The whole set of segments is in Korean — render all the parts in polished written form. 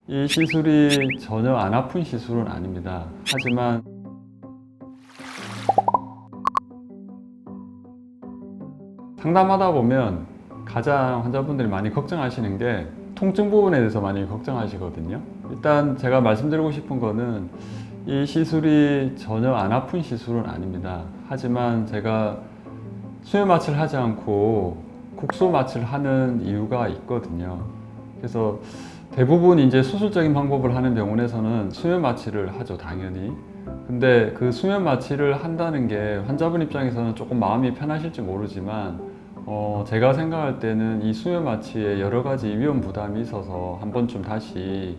이 시술이 전혀 안 아픈 시술은 아닙니다. 하지만 상담하다 보면 가장 환자분들이 많이 걱정하시는 게 통증 부분에 대해서 많이 걱정하시거든요. 일단 제가 말씀드리고 싶은 거는 이 시술이 전혀 안 아픈 시술은 아닙니다. 하지만 제가 수면 마취를 하지 않고 국소 마취를 하는 이유가 있거든요. 그래서 대부분 이제 수술적인 방법을 하는 병원에서는 수면 마취를 하죠, 당연히. 근데 그 수면 마취를 한다는 게 환자분 입장에서는 조금 마음이 편하실지 모르지만 제가 생각할 때는 이 수면 마취에 여러 가지 위험 부담이 있어서 한 번쯤 다시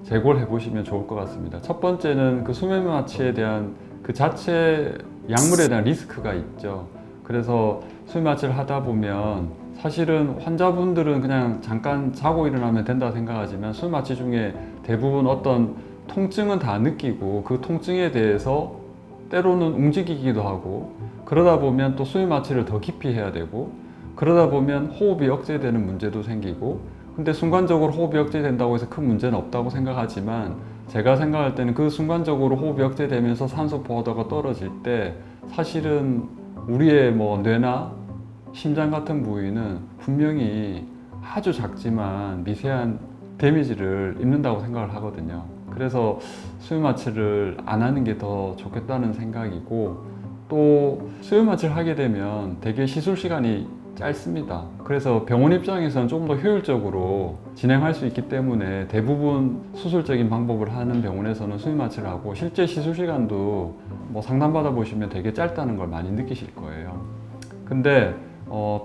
재고를 해보시면 좋을 것 같습니다. 첫 번째는 그 수면 마취에 대한 그 자체 약물에 대한 리스크가 있죠. 그래서 수면 마취를 하다 보면 사실은 환자분들은 그냥 잠깐 자고 일어나면 된다 생각하지만 수면 마취 중에 대부분 어떤 통증은 다 느끼고 그 통증에 대해서 때로는 움직이기도 하고 그러다 보면 또 수면 마취를 더 깊이 해야 되고 그러다 보면 호흡이 억제되는 문제도 생기고 근데 순간적으로 호흡이 억제된다고 해서 큰 문제는 없다고 생각하지만 제가 생각할 때는 그 순간적으로 호흡이 억제되면서 산소 포화도가 떨어질 때 사실은 우리의 뭐 뇌나 심장 같은 부위는 분명히 아주 작지만 미세한 데미지를 입는다고 생각을 하거든요. 그래서 수면 마취를 안 하는 게 더 좋겠다는 생각이고 또 수면 마취를 하게 되면 되게 시술 시간이 짧습니다. 그래서 병원 입장에서는 조금 더 효율적으로 진행할 수 있기 때문에 대부분 수술적인 방법을 하는 병원에서는 수면 마취를 하고 실제 시술 시간도 뭐 상담받아 보시면 되게 짧다는 걸 많이 느끼실 거예요. 근데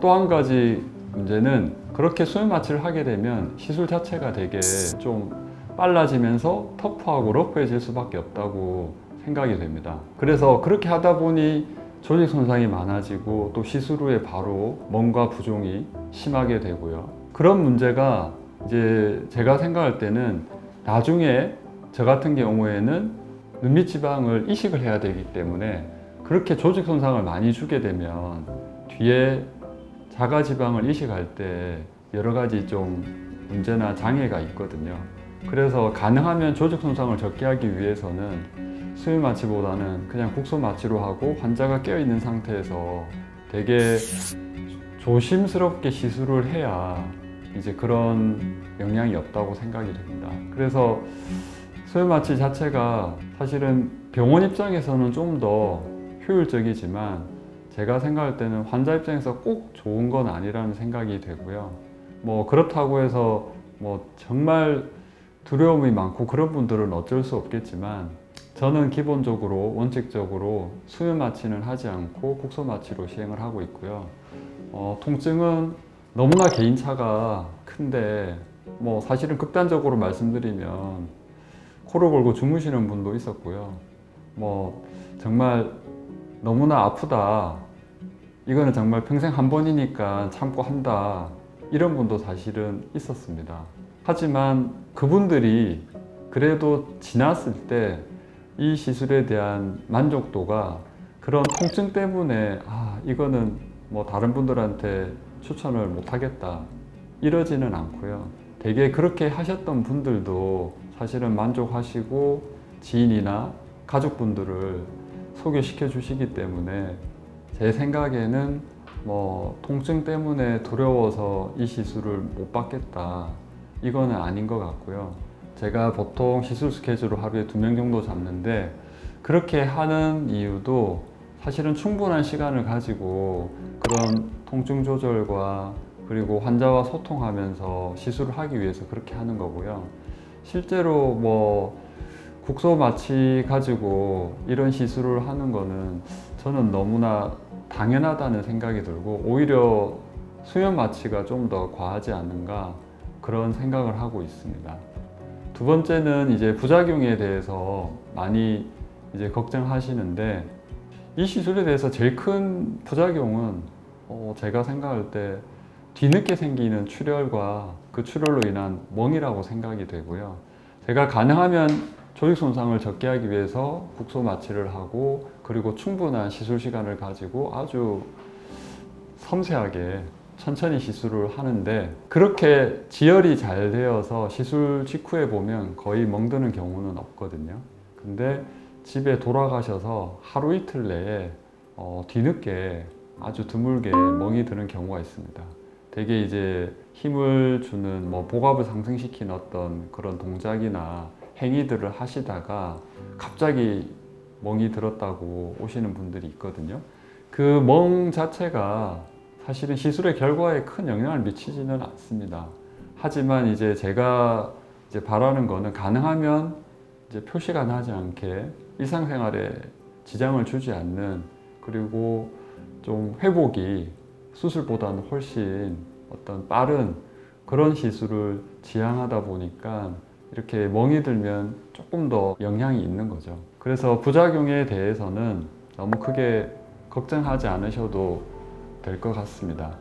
또 한 가지 문제는 그렇게 수면 마취를 하게 되면 시술 자체가 되게 좀 빨라지면서 터프하고 러프해질 수밖에 없다고 생각이 됩니다. 그래서 그렇게 하다 보니 조직 손상이 많아지고 또 시술 후에 바로 뭔가 부종이 심하게 되고요. 그런 문제가 이제 제가 생각할 때는 나중에 저 같은 경우에는 눈밑 지방을 이식을 해야 되기 때문에 그렇게 조직 손상을 많이 주게 되면 뒤에 자가 지방을 이식할 때 여러 가지 좀 문제나 장애가 있거든요. 그래서 가능하면 조직 손상을 적게 하기 위해서는 수면 마취보다는 그냥 국소 마취로 하고 환자가 깨어 있는 상태에서 되게 조심스럽게 시술을 해야 이제 그런 영향이 없다고 생각이 됩니다. 그래서 수면 마취 자체가 사실은 병원 입장에서는 좀 더 효율적이지만 제가 생각할 때는 환자 입장에서 꼭 좋은 건 아니라는 생각이 되고요. 뭐 그렇다고 해서 뭐 정말 두려움이 많고 그런 분들은 어쩔 수 없겠지만 저는 기본적으로 원칙적으로 수면 마취는 하지 않고 국소 마취로 시행을 하고 있고요. 통증은 너무나 개인차가 큰데 뭐 사실은 극단적으로 말씀드리면 코를 골고 주무시는 분도 있었고요. 뭐 정말 너무나 아프다. 이거는 정말 평생 한 번이니까 참고 한다. 이런 분도 사실은 있었습니다. 하지만 그분들이 그래도 지났을 때 이 시술에 대한 만족도가 그런 통증 때문에 이거는 뭐 다른 분들한테 추천을 못 하겠다 이러지는 않고요. 되게 그렇게 하셨던 분들도 사실은 만족하시고 지인이나 가족분들을 소개시켜 주시기 때문에 제 생각에는 뭐 통증 때문에 두려워서 이 시술을 못 받겠다 이거는 아닌 것 같고요. 제가 보통 시술 스케줄을 하루에 2명 정도 잡는데 그렇게 하는 이유도 사실은 충분한 시간을 가지고 그런 통증 조절과 그리고 환자와 소통하면서 시술을 하기 위해서 그렇게 하는 거고요. 실제로 뭐 국소 마취 가지고 이런 시술을 하는 거는 저는 너무나 당연하다는 생각이 들고 오히려 수면 마취가 좀 더 과하지 않는가 그런 생각을 하고 있습니다. 두 번째는 이제 부작용에 대해서 많이 이제 걱정하시는데 이 시술에 대해서 제일 큰 부작용은 제가 생각할 때 뒤늦게 생기는 출혈과 그 출혈로 인한 멍이라고 생각이 되고요. 제가 가능하면 조직 손상을 적게 하기 위해서 국소 마취를 하고 그리고 충분한 시술 시간을 가지고 아주 섬세하게 천천히 시술을 하는데 그렇게 지혈이 잘 되어서 시술 직후에 보면 거의 멍드는 경우는 없거든요. 근데 집에 돌아가셔서 하루 이틀 내에 뒤늦게 아주 드물게 멍이 드는 경우가 있습니다. 되게 이제 힘을 주는 복압을 상승시키는 어떤 그런 동작이나 행위들을 하시다가 갑자기 멍이 들었다고 오시는 분들이 있거든요. 그 멍 자체가 사실은 시술의 결과에 큰 영향을 미치지는 않습니다. 하지만 이제 제가 이제 바라는 거는 가능하면 이제 표시가 나지 않게 일상생활에 지장을 주지 않는, 그리고 좀 회복이 수술보다는 훨씬 어떤 빠른 그런 시술을 지향하다 보니까 이렇게 멍이 들면 조금 더 영향이 있는 거죠. 그래서 부작용에 대해서는 너무 크게 걱정하지 않으셔도 될 것 같습니다.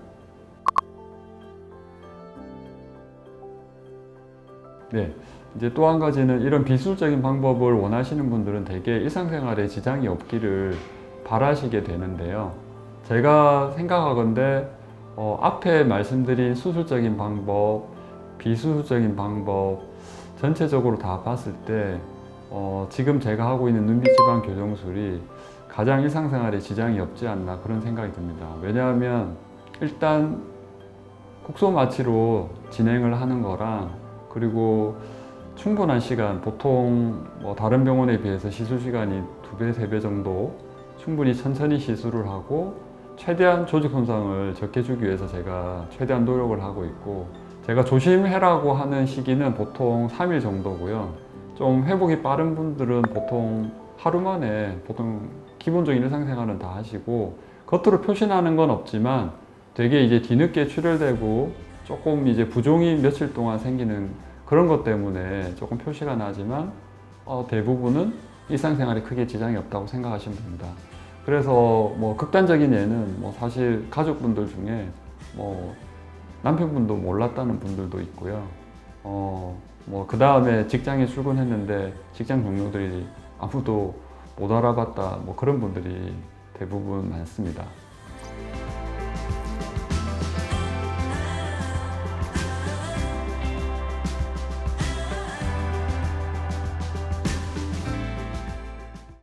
네, 이제 또 한 가지는 이런 비술적인 방법을 원하시는 분들은 대개 일상생활에 지장이 없기를 바라시게 되는데요. 제가 생각하건대 앞에 말씀드린 수술적인 방법, 비수술적인 방법 전체적으로 다 봤을 때 지금 제가 하고 있는 눈밑지방 교정술이 가장 일상생활에 지장이 없지 않나 그런 생각이 듭니다. 왜냐하면 일단 국소 마취로 진행을 하는 거랑, 그리고 충분한 시간, 보통 다른 병원에 비해서 시술 시간이 2배, 3배 정도 충분히 천천히 시술을 하고 최대한 조직 손상을 적게 주기 위해서 제가 최대한 노력을 하고 있고, 제가 조심해라고 하는 시기는 보통 3일 정도고요. 좀 회복이 빠른 분들은 보통 하루 만에 보통 기본적인 일상생활은 다 하시고, 겉으로 표시나는 건 없지만 되게 이제 뒤늦게 출혈되고 조금 이제 부종이 며칠 동안 생기는 그런 것 때문에 조금 표시가 나지만 대부분은 일상생활에 크게 지장이 없다고 생각하시면 됩니다. 그래서 극단적인 예는 사실 가족분들 중에 남편분도 몰랐다는 분들도 있고요. 그 다음에 직장에 출근했는데 직장 동료들이 아무도 못 알아봤다, 그런 분들이 대부분 많습니다.